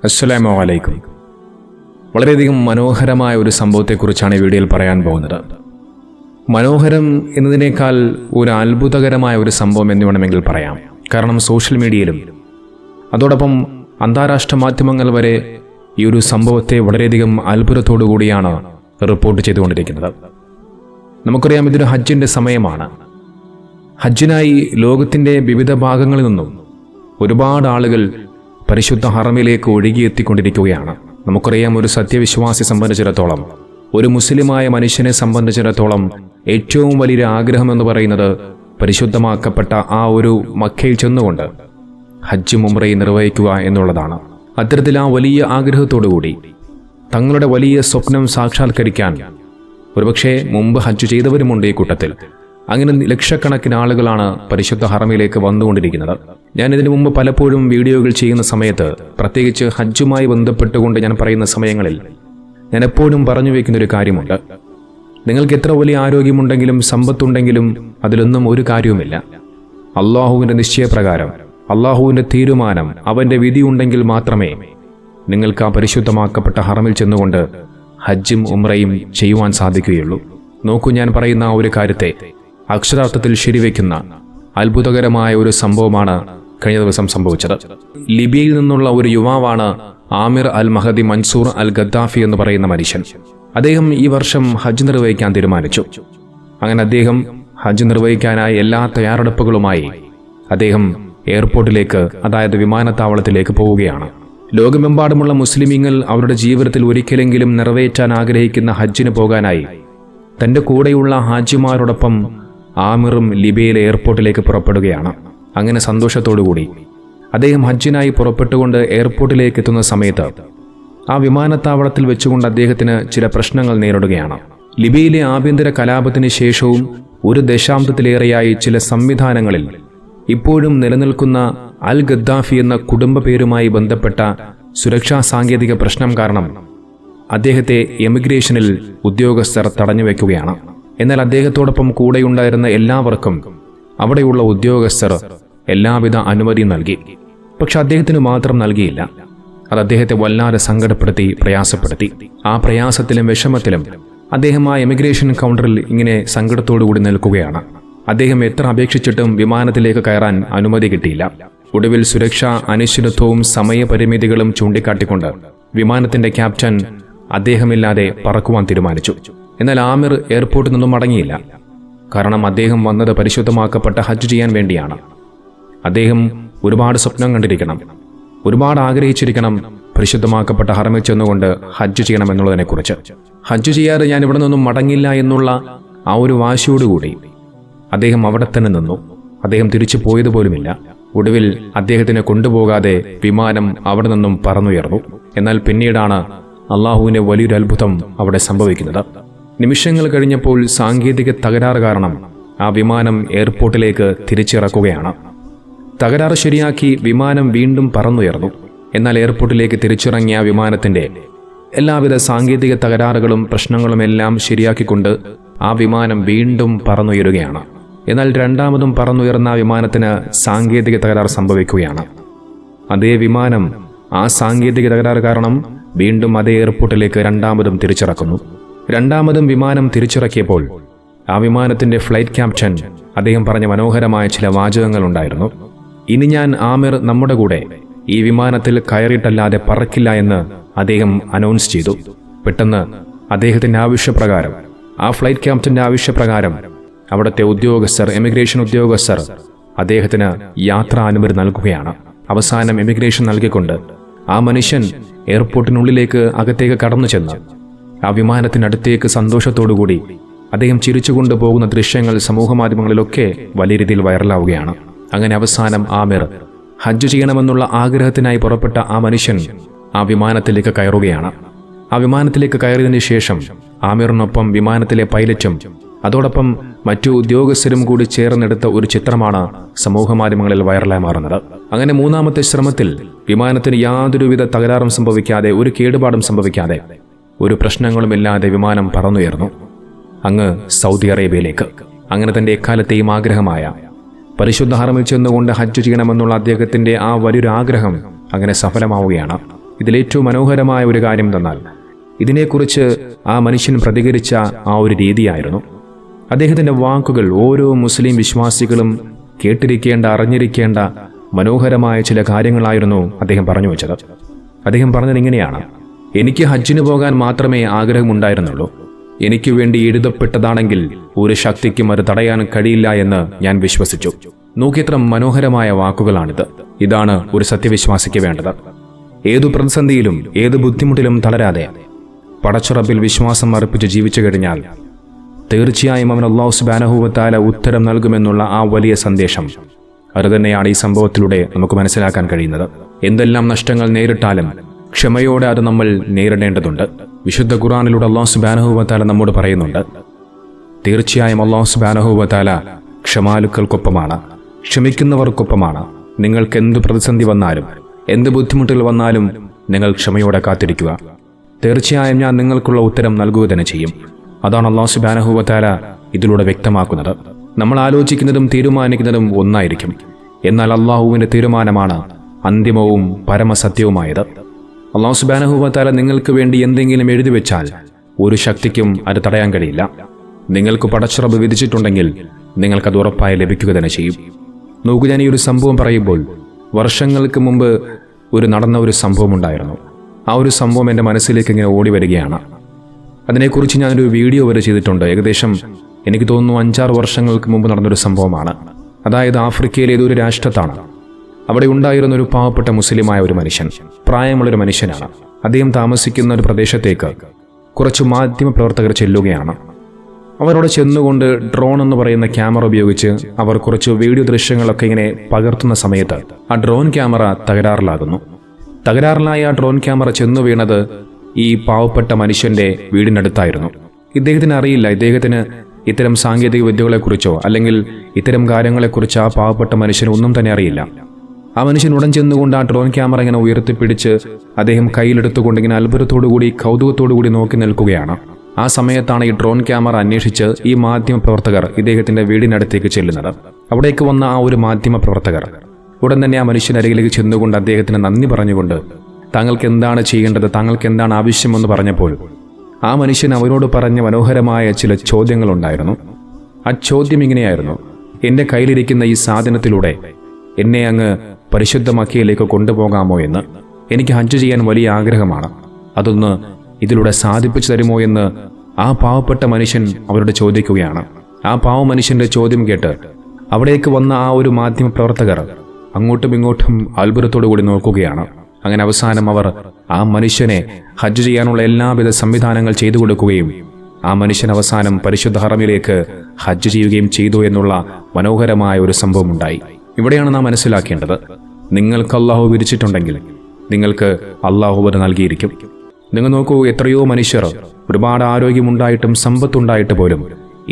അസ്സലാമു അലൈക്കും. വളരെയധികം മനോഹരമായ ഒരു സംഭവത്തെക്കുറിച്ചാണ് ഈ വീഡിയോയിൽ പറയാൻ പോകുന്നത്. മനോഹരം എന്നതിനേക്കാൾ ഒരു അത്ഭുതകരമായ ഒരു സംഭവം എന്ന് വേണമെങ്കിൽ പറയാം. കാരണം സോഷ്യൽ മീഡിയയിലും അതോടൊപ്പം അന്താരാഷ്ട്ര മാധ്യമങ്ങൾ വരെ ഈ ഒരു സംഭവത്തെ വളരെയധികം അത്ഭുതത്തോടു കൂടിയാണ് റിപ്പോർട്ട് ചെയ്തുകൊണ്ടിരിക്കുന്നത്. നമുക്കറിയാം, ഇതൊരു ഹജ്ജിൻ്റെ സമയമാണ്. ഹജ്ജിനായി ലോകത്തിൻ്റെ വിവിധ ഭാഗങ്ങളിൽ നിന്നും ഒരുപാട് ആളുകൾ പരിശുദ്ധ ഹറമിലേക്ക് ഒഴുകിയെത്തിക്കൊണ്ടിരിക്കുകയാണ്. നമുക്കറിയാം, ഒരു സത്യവിശ്വാസി സംബന്ധിച്ചിടത്തോളം, ഒരു മുസ്ലിമായ മനുഷ്യനെ സംബന്ധിച്ചിടത്തോളം ഏറ്റവും വലിയൊരു ആഗ്രഹം എന്ന് പറയുന്നത് പരിശുദ്ധമാക്കപ്പെട്ട ആ ഒരു മക്കയിൽ ചെന്നുകൊണ്ട് ഹജ്ജും ഉംറയും നിർവഹിക്കുക എന്നുള്ളതാണ്. അത്തരത്തിൽ ആ വലിയ ആഗ്രഹത്തോടുകൂടി തങ്ങളുടെ വലിയ സ്വപ്നം സാക്ഷാത്കരിക്കാൻ ഒരുപക്ഷെ മുമ്പ് ഹജ്ജ് ചെയ്തവരുമുണ്ട് ഈ കൂട്ടത്തിൽ. അങ്ങനെ ലക്ഷക്കണക്കിന് ആളുകളാണ് പരിശുദ്ധ ഹറമിലേക്ക് വന്നുകൊണ്ടിരിക്കുന്നത്. ഞാൻ ഇതിനു മുമ്പ് പലപ്പോഴും വീഡിയോകൾ ചെയ്യുന്ന സമയത്ത്, പ്രത്യേകിച്ച് ഹജ്ജുമായി ബന്ധപ്പെട്ടുകൊണ്ട് ഞാൻ പറയുന്ന സമയങ്ങളിൽ ഞാൻ എപ്പോഴും പറഞ്ഞു വയ്ക്കുന്നൊരു കാര്യമുണ്ട്. നിങ്ങൾക്ക് എത്ര വലിയ ആരോഗ്യമുണ്ടെങ്കിലും സമ്പത്തുണ്ടെങ്കിലും അതിലൊന്നും ഒരു കാര്യവുമില്ല. അള്ളാഹുവിൻ്റെ നിശ്ചയപ്രകാരം, അള്ളാഹുവിൻ്റെ തീരുമാനം, അവൻ്റെ വിധി ഉണ്ടെങ്കിൽ മാത്രമേ നിങ്ങൾക്ക് ആ പരിശുദ്ധമാക്കപ്പെട്ട ഹറമിൽ ചെന്നുകൊണ്ട് ഹജ്ജും ഉംറയും ചെയ്യുവാൻ സാധിക്കുകയുള്ളൂ. നോക്കൂ, ഞാൻ പറയുന്ന ആ ഒരു കാര്യത്തെ അക്ഷരാർത്ഥത്തിൽ ശരിവെക്കുന്ന അത്ഭുതകരമായ ഒരു സംഭവമാണ് കഴിഞ്ഞ ദിവസം സംഭവിച്ചത്. ലിബിയയിൽ നിന്നുള്ള ഒരു യുവാവാണ് ആമിർ അൽ മഹദി മൻസൂർ അൽ ഗദ്ദാഫി എന്ന് പറയുന്ന മനുഷ്യൻ. അദ്ദേഹം ഈ വർഷം ഹജ്ജ് നിർവഹിക്കാൻ തീരുമാനിച്ചു. അങ്ങനെ അദ്ദേഹം ഹജ്ജ് നിർവഹിക്കാനായി എല്ലാ തയ്യാറെടുപ്പുകളുമായി അദ്ദേഹം എയർപോർട്ടിലേക്ക്, അതായത് വിമാനത്താവളത്തിലേക്ക് പോവുകയാണ്. ലോകമെമ്പാടുമുള്ള മുസ്ലിമീങ്ങൾ അവരുടെ ജീവിതത്തിൽ ഒരിക്കലെങ്കിലും നിറവേറ്റാൻ ആഗ്രഹിക്കുന്ന ഹജ്ജിന് പോകാനായി തൻ്റെ കൂടെയുള്ള ഹാജിമാരോടൊപ്പം ആമിറും ലിബിയയിലെ എയർപോർട്ടിലേക്ക് പുറപ്പെടുകയാണ്. അങ്ങനെ സന്തോഷത്തോടുകൂടി അദ്ദേഹം ഹജ്ജിനായി പുറപ്പെട്ടുകൊണ്ട് എയർപോർട്ടിലേക്ക് എത്തുന്ന സമയത്ത് ആ വിമാനത്താവളത്തിൽ വെച്ചുകൊണ്ട് അദ്ദേഹത്തിന് ചില പ്രശ്നങ്ങൾ നേരിടുകയാണ്. ലിബിയയിലെ ആഭ്യന്തര കലാപത്തിന് ശേഷവും ഒരു ദശാബ്ദത്തിലേറെയായി ചില സംവിധാനങ്ങളിൽ ഇപ്പോഴും നിലനിൽക്കുന്ന അൽ ഗദ്ദാഫി എന്ന കുടുംബ പേരുമായി ബന്ധപ്പെട്ട സുരക്ഷാ സാങ്കേതിക പ്രശ്നം കാരണം അദ്ദേഹത്തെ എമിഗ്രേഷനിൽ ഉദ്യോഗസ്ഥർ തടഞ്ഞു വയ്ക്കുകയാണ്. എന്നാൽ അദ്ദേഹത്തോടൊപ്പം കൂടെയുണ്ടായിരുന്ന എല്ലാവർക്കും അവിടെയുള്ള ഉദ്യോഗസ്ഥർ എല്ലാവിധ അനുമതിയും നൽകി. പക്ഷെ അദ്ദേഹത്തിന് മാത്രം നൽകിയില്ല. അത് അദ്ദേഹത്തെ വല്ലാതെ സങ്കടപ്പെടുത്തി, പ്രയാസപ്പെടുത്തി. ആ പ്രയാസത്തിലും വിഷമത്തിലും അദ്ദേഹം ആ എമിഗ്രേഷൻ കൗണ്ടറിൽ ഇങ്ങനെ സങ്കടത്തോടുകൂടി നിൽക്കുകയാണ്. അദ്ദേഹം എത്ര അപേക്ഷിച്ചിട്ടും വിമാനത്തിലേക്ക് കയറാൻ അനുമതി കിട്ടിയില്ല. ഒടുവിൽ സുരക്ഷാ അനിശ്ചിതത്വവും സമയപരിമിതികളും ചൂണ്ടിക്കാട്ടിക്കൊണ്ട് വിമാനത്തിന്റെ ക്യാപ്റ്റൻ അദ്ദേഹമില്ലാതെ പറക്കുവാൻ തീരുമാനിച്ചു. എന്നാൽ ആമിർ എയർപോർട്ടിൽ നിന്നും മടങ്ങിയില്ല. കാരണം അദ്ദേഹം വന്നത് പരിശുദ്ധമാക്കപ്പെട്ട ഹജ്ജ് ചെയ്യാൻ വേണ്ടിയാണ്. അദ്ദേഹം ഒരുപാട് സ്വപ്നം കണ്ടിരിക്കണം, ഒരുപാട് ആഗ്രഹിച്ചിരിക്കണം പരിശുദ്ധമാക്കപ്പെട്ട ഹറമിൽ ചെന്നുകൊണ്ട് ഹജ്ജ് ചെയ്യണം എന്നുള്ളതിനെക്കുറിച്ച്. ഹജ്ജ് ചെയ്യാതെ ഞാൻ ഇവിടെ നിന്നും മടങ്ങില്ല എന്നുള്ള ആ ഒരു വാശിയോടുകൂടി അദ്ദേഹം അവിടെ തന്നെ നിന്നു. അദ്ദേഹം തിരിച്ചു പോയതുപോലുമില്ല. ഒടുവിൽ അദ്ദേഹത്തിനെ കൊണ്ടുപോകാതെ വിമാനം അവിടെ നിന്നും പറന്നുയർന്നു. എന്നാൽ പിന്നീടാണ് അള്ളാഹുവിൻ്റെ വലിയൊരു അത്ഭുതം അവിടെ സംഭവിക്കുന്നത്. നിമിഷങ്ങൾ കഴിഞ്ഞപ്പോൾ സാങ്കേതിക തകരാറ് കാരണം ആ വിമാനം എയർപോർട്ടിലേക്ക് തിരിച്ചിറക്കുകയാണ്. തകരാറ് ശരിയാക്കി വിമാനം വീണ്ടും പറന്നുയർന്നു. എന്നാൽ എയർപോർട്ടിലേക്ക് തിരിച്ചിറങ്ങിയ വിമാനത്തിൻ്റെ എല്ലാവിധ സാങ്കേതിക തകരാറുകളും പ്രശ്നങ്ങളും എല്ലാം ശരിയാക്കിക്കൊണ്ട് ആ വിമാനം വീണ്ടും പറന്നുയരുകയാണ്. എന്നാൽ രണ്ടാമതും പറന്നുയർന്ന വിമാനത്തിന് സാങ്കേതിക തകരാറ് സംഭവിക്കുകയാണ്. അതേ വിമാനം ആ സാങ്കേതിക തകരാറ് കാരണം വീണ്ടും അതേ എയർപോർട്ടിലേക്ക് രണ്ടാമതും തിരിച്ചിറക്കുന്നു. രണ്ടാമതും വിമാനം തിരിച്ചിറക്കിയപ്പോൾ ആ വിമാനത്തിന്റെ ഫ്ലൈറ്റ് ക്യാപ്റ്റൻ അദ്ദേഹം പറഞ്ഞ മനോഹരമായ ചില വാചകങ്ങൾ ഉണ്ടായിരുന്നു. ഇനി ഞാൻ ആമിർ നമ്മുടെ കൂടെ ഈ വിമാനത്തിൽ കയറിയിട്ടല്ലാതെ പറക്കില്ല എന്ന് അദ്ദേഹം അനൗൺസ് ചെയ്തു. പെട്ടെന്ന് അദ്ദേഹത്തിന്റെ ആവശ്യപ്രകാരം, ആ ഫ്ലൈറ്റ് ക്യാപ്റ്റന്റെ ആവശ്യപ്രകാരം അവിടുത്തെ ഉദ്യോഗസ്ഥർ, എമിഗ്രേഷൻ ഉദ്യോഗസ്ഥർ അദ്ദേഹത്തിന് യാത്രാ അനുമതി നൽകുകയാണ്. അവസാനം എമിഗ്രേഷൻ നൽകിക്കൊണ്ട് ആ മനുഷ്യൻ എയർപോർട്ടിനുള്ളിലേക്ക് അകത്തേക്ക് കടന്നു ചെന്ന് ആ വിമാനത്തിനടുത്തേക്ക് സന്തോഷത്തോടുകൂടി അദ്ദേഹം ചിരിച്ചുകൊണ്ട് പോകുന്ന ദൃശ്യങ്ങൾ സമൂഹമാധ്യമങ്ങളിലൊക്കെ വലിയ രീതിയിൽ വൈറലാവുകയാണ്. അങ്ങനെ അവസാനം ആമിർ ഹജ്ജ് ചെയ്യണമെന്നുള്ള ആഗ്രഹത്തിനായി പുറപ്പെട്ട ആ മനുഷ്യൻ ആ വിമാനത്തിലേക്ക് കയറുകയാണ്. ആ വിമാനത്തിലേക്ക് കയറിയതിന് ശേഷം ആമിറിനൊപ്പം വിമാനത്തിലെ പൈലറ്റും അതോടൊപ്പം മറ്റു ഉദ്യോഗസ്ഥരും കൂടി ചേർന്നെടുത്ത ഒരു ചിത്രമാണ് സമൂഹമാധ്യമങ്ങളിൽ വൈറലായി മാറുന്നത്. അങ്ങനെ മൂന്നാമത്തെ ശ്രമത്തിൽ വിമാനത്തിന് യാതൊരുവിധ തകരാറും സംഭവിക്കാതെ, ഒരു കേടുപാടും സംഭവിക്കാതെ, ഒരു പ്രശ്നങ്ങളുമില്ലാതെ വിമാനം പറന്നുയർന്നു അങ്ങ് സൗദി അറേബ്യയിലേക്ക്. അങ്ങനെ തൻ്റെ എക്കാലത്തെയും ആഗ്രഹമായ പരിശുദ്ധ ഹറമിൽ ചെന്നുകൊണ്ട് ഹജ്ജ് ചെയ്യണമെന്നുള്ള അദ്ദേഹത്തിൻ്റെ ആ വലിയൊരു ആഗ്രഹം അങ്ങനെ സഫലമാവുകയാണ്. ഇതിലേറ്റവും മനോഹരമായ ഒരു കാര്യം എന്തെന്നാൽ ഇതിനെക്കുറിച്ച് ആ മനുഷ്യൻ പ്രതികരിച്ച ആ ഒരു രീതിയായിരുന്നു. അദ്ദേഹത്തിൻ്റെ വാക്കുകൾ ഓരോ മുസ്ലിം വിശ്വാസികളും കേട്ടിരിക്കേണ്ട, അറിഞ്ഞിരിക്കേണ്ട മനോഹരമായ ചില കാര്യങ്ങളായിരുന്നു അദ്ദേഹം പറഞ്ഞു വെച്ചത്. അദ്ദേഹം പറഞ്ഞത് ഇങ്ങനെയാണ്: എനിക്ക് ഹജ്ജിന് പോകാൻ മാത്രമേ ആഗ്രഹമുണ്ടായിരുന്നുള്ളൂ. എനിക്ക് വേണ്ടി എഴുതപ്പെട്ടതാണെങ്കിൽ ഒരു ശക്തിക്കും അത് തടയാൻ കഴിയില്ല എന്ന് ഞാൻ വിശ്വസിച്ചു. നോക്കിയത്ര മനോഹരമായ വാക്കുകളാണിത്. ഇതാണ് ഒരു സത്യവിശ്വാസിക്ക് വേണ്ടത്. ഏതു പ്രതിസന്ധിയിലും ഏത് ബുദ്ധിമുട്ടിലും തളരാതെ പടച്ചുറപ്പിൽ വിശ്വാസം അർപ്പിച്ച് ജീവിച്ചു കഴിഞ്ഞാൽ തീർച്ചയായും അവൻ അല്ലാഹു സുബ്ഹാനഹു വ തആല ഉത്തരം നൽകുമെന്നുള്ള ആ വലിയ സന്ദേശം അതുതന്നെയാണ് ഈ സംഭവത്തിലൂടെ നമുക്ക് മനസ്സിലാക്കാൻ കഴിയുന്നത്. എന്തെല്ലാം നഷ്ടങ്ങൾ നേരിട്ടാലും ക്ഷമയോടെ അത് നമ്മൾ നേരിടേണ്ടതുണ്ട്. വിശുദ്ധ ഖുർആനിലൂടെ അല്ലാഹു സുബ്ഹാനഹു വ തആല നമ്മോട് പറയുന്നുണ്ട്, തീർച്ചയായും അല്ലാഹു സുബ്ഹാനഹു വ തആല ക്ഷമാലുക്കൾക്കൊപ്പമാണ്, ക്ഷമിക്കുന്നവർക്കൊപ്പമാണ്. നിങ്ങൾക്ക് എന്ത് പ്രതിസന്ധി വന്നാലും എന്ത് ബുദ്ധിമുട്ടുകൾ വന്നാലും നിങ്ങൾ ക്ഷമയോടെ കാത്തിരിക്കുക. തീർച്ചയായും ഞാൻ നിങ്ങൾക്കുള്ള ഉത്തരം നൽകുക തന്നെ ചെയ്യും. അതാണ് അല്ലാഹു സുബ്ഹാനഹു വ തആല ഇതിലൂടെ വ്യക്തമാക്കുന്നത്. നമ്മൾ ആലോചിക്കുന്നതും തീരുമാനിക്കുന്നതും ഒന്നായിരിക്കും, എന്നാൽ അള്ളാഹുവിൻ്റെ തീരുമാനമാണ് അന്തിമവും പരമസത്യവുമായത്. അല്ലാഹു സുബ്ഹാനഹു വ തആല നിങ്ങൾക്ക് വേണ്ടി എന്തെങ്കിലും എഴുതി വെച്ചാൽ ഒരു ശക്തിക്കും അത് തടയാൻ കഴിയില്ല. നിങ്ങൾക്ക് പടച്ചുറപ്പ് വിധിച്ചിട്ടുണ്ടെങ്കിൽ നിങ്ങൾക്കത് ഉറപ്പായി ലഭിക്കുക തന്നെ ചെയ്യും. നോക്കൂ, ഞാൻ ഈ ഒരു സംഭവം പറയുമ്പോൾ വർഷങ്ങൾക്ക് മുമ്പ് നടന്ന ഒരു സംഭവം ഉണ്ടായിരുന്നു. ആ ഒരു സംഭവം എൻ്റെ മനസ്സിലേക്ക് ഇങ്ങനെ ഓടി വരികയാണ്. അതിനെക്കുറിച്ച് ഞാനൊരു വീഡിയോ വരെ ചെയ്തിട്ടുണ്ട്. ഏകദേശം എനിക്ക് തോന്നുന്നു 5-6 വർഷങ്ങൾക്ക് മുമ്പ് നടന്നൊരു സംഭവമാണ്. അതായത് ആഫ്രിക്കയിലെ ഏതൊരു രാഷ്ട്രത്താണ്. അവിടെ ഉണ്ടായിരുന്ന ഒരു പാവപ്പെട്ട മുസ്ലിമായ ഒരു മനുഷ്യൻ, പ്രായമുള്ളൊരു മനുഷ്യനാണ്. അദ്ദേഹം താമസിക്കുന്ന ഒരു പ്രദേശത്തേക്ക് കുറച്ച് മാധ്യമ പ്രവർത്തകർ ചെല്ലുകയാണ്. അവരോട് ചെന്നുകൊണ്ട് ഡ്രോൺ എന്ന് പറയുന്ന ക്യാമറ ഉപയോഗിച്ച് അവർ കുറച്ച് വീഡിയോ ദൃശ്യങ്ങളൊക്കെ ഇങ്ങനെ പകർത്തുന്ന സമയത്ത് ആ ഡ്രോൺ ക്യാമറ തകരാറിലായ ആ ഡ്രോൺ ക്യാമറ ചെന്നു വീണത് ഈ പാവപ്പെട്ട മനുഷ്യന്റെ വീടിനടുത്തായിരുന്നു. ഇദ്ദേഹത്തിന് അറിയില്ല, ഇദ്ദേഹത്തിന് ഇത്തരം സാങ്കേതിക വിദ്യകളെക്കുറിച്ചോ അല്ലെങ്കിൽ ഇത്തരം കാര്യങ്ങളെക്കുറിച്ച് ആ പാവപ്പെട്ട മനുഷ്യന് ഒന്നും തന്നെ അറിയില്ല. ആ മനുഷ്യൻ ഉടൻ ചെന്നുകൊണ്ട് ആ ഡ്രോൺ ക്യാമറ ഇങ്ങനെ ഉയർത്തിപ്പിടിച്ച് അദ്ദേഹം കയ്യിലെടുത്തുകൊണ്ട് ഇങ്ങനെ അത്ഭുതത്തോടുകൂടി കൗതുകത്തോടുകൂടി നോക്കി നിൽക്കുകയാണ്. ആ സമയത്താണ് ഈ ഡ്രോൺ ക്യാമറ അന്വേഷിച്ച് ഈ മാധ്യമ പ്രവർത്തകർ ഇദ്ദേഹത്തിന്റെ വീടിനടുത്തേക്ക് ചെല്ലുന്നത്. അവിടേക്ക് വന്ന ആ ഒരു മാധ്യമ പ്രവർത്തകർ ഉടൻ തന്നെ ആ മനുഷ്യനരികിലേക്ക് ചെന്നുകൊണ്ട് അദ്ദേഹത്തിന് നന്ദി പറഞ്ഞുകൊണ്ട് താങ്കൾക്ക് എന്താണ് ചെയ്യേണ്ടത്, താങ്കൾക്ക് എന്താണ് ആവശ്യമെന്ന് പറഞ്ഞപ്പോൾ ആ മനുഷ്യൻ അവരോട് പറഞ്ഞ മനോഹരമായ ചില ചോദ്യങ്ങളുണ്ടായിരുന്നു. ആ ചോദ്യം ഇങ്ങനെയായിരുന്നു: എൻ്റെ കയ്യിലിരിക്കുന്ന ഈ സാധനത്തിലൂടെ എന്നെ അങ്ങ് പരിശുദ്ധ മക്കയിലേക്ക് കൊണ്ടുപോകാമോ എന്ന്. എനിക്ക് ഹജ്ജ് ചെയ്യാൻ വലിയ ആഗ്രഹമാണ്, അതൊന്ന് ഇതിലൂടെ സാധിപ്പിച്ചു തരുമോ എന്ന് ആ പാവപ്പെട്ട മനുഷ്യൻ അവരോട് ചോദിക്കുകയാണ്. ആ പാവ മനുഷ്യന്റെ ചോദ്യം കേട്ട് അവിടേക്ക് വന്ന ആ ഒരു മാധ്യമ പ്രവർത്തകർ അങ്ങോട്ടും ഇങ്ങോട്ടും അത്ഭുതത്തോടു കൂടി നോക്കുകയാണ്. അങ്ങനെ അവസാനം അവർ ആ മനുഷ്യനെ ഹജ്ജ് ചെയ്യാനുള്ള എല്ലാവിധ സംവിധാനങ്ങൾ ചെയ്തു കൊടുക്കുകയും ആ മനുഷ്യൻ അവസാനം പരിശുദ്ധ ഹറമിലേക്ക് ഹജ്ജ് ചെയ്യുകയും ചെയ്തു എന്നുള്ള മനോഹരമായ ഒരു സംഭവം ഉണ്ടായി. ഇവിടെയാണ് നാം മനസ്സിലാക്കേണ്ടത്, നിങ്ങൾക്ക് അള്ളാഹു വിധിച്ചിട്ടുണ്ടെങ്കിൽ നിങ്ങൾക്ക് അള്ളാഹു അത് നൽകിയിരിക്കും. നിങ്ങൾ നോക്കൂ, എത്രയോ മനുഷ്യർ ഒരുപാട് ആരോഗ്യമുണ്ടായിട്ടും സമ്പത്തുണ്ടായിട്ട് പോലും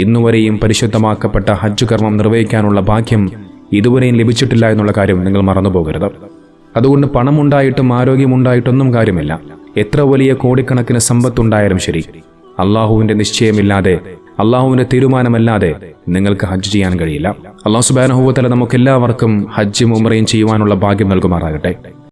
ഇന്നുവരെയും പരിശുദ്ധമാക്കപ്പെട്ട ഹജ്ജ് കർമ്മം നിർവഹിക്കാനുള്ള ഭാഗ്യം ഇതുവരെയും ലഭിച്ചിട്ടില്ല എന്നുള്ള കാര്യം നിങ്ങൾ മറന്നുപോകരുത്. അതുകൊണ്ട് പണമുണ്ടായിട്ടും ആരോഗ്യമുണ്ടായിട്ടൊന്നും കാര്യമില്ല. എത്ര വലിയ കോടിക്കണക്കിന് സമ്പത്തുണ്ടായാലും ശരി, അള്ളാഹുവിന്റെ നിശ്ചയമില്ലാതെ, അള്ളാഹുവിന്റെ തീരുമാനമല്ലാതെ നിങ്ങൾക്ക് ഹജ്ജ് ചെയ്യാൻ കഴിയില്ല. അല്ലാഹു സുബ്ഹാനഹു വ തആല നമുക്കെല്ലാവർക്കും ഹജ്ജും ഉംറയും ചെയ്യുവാനുള്ള ഭാഗ്യം നൽകുമാറാകട്ടെ.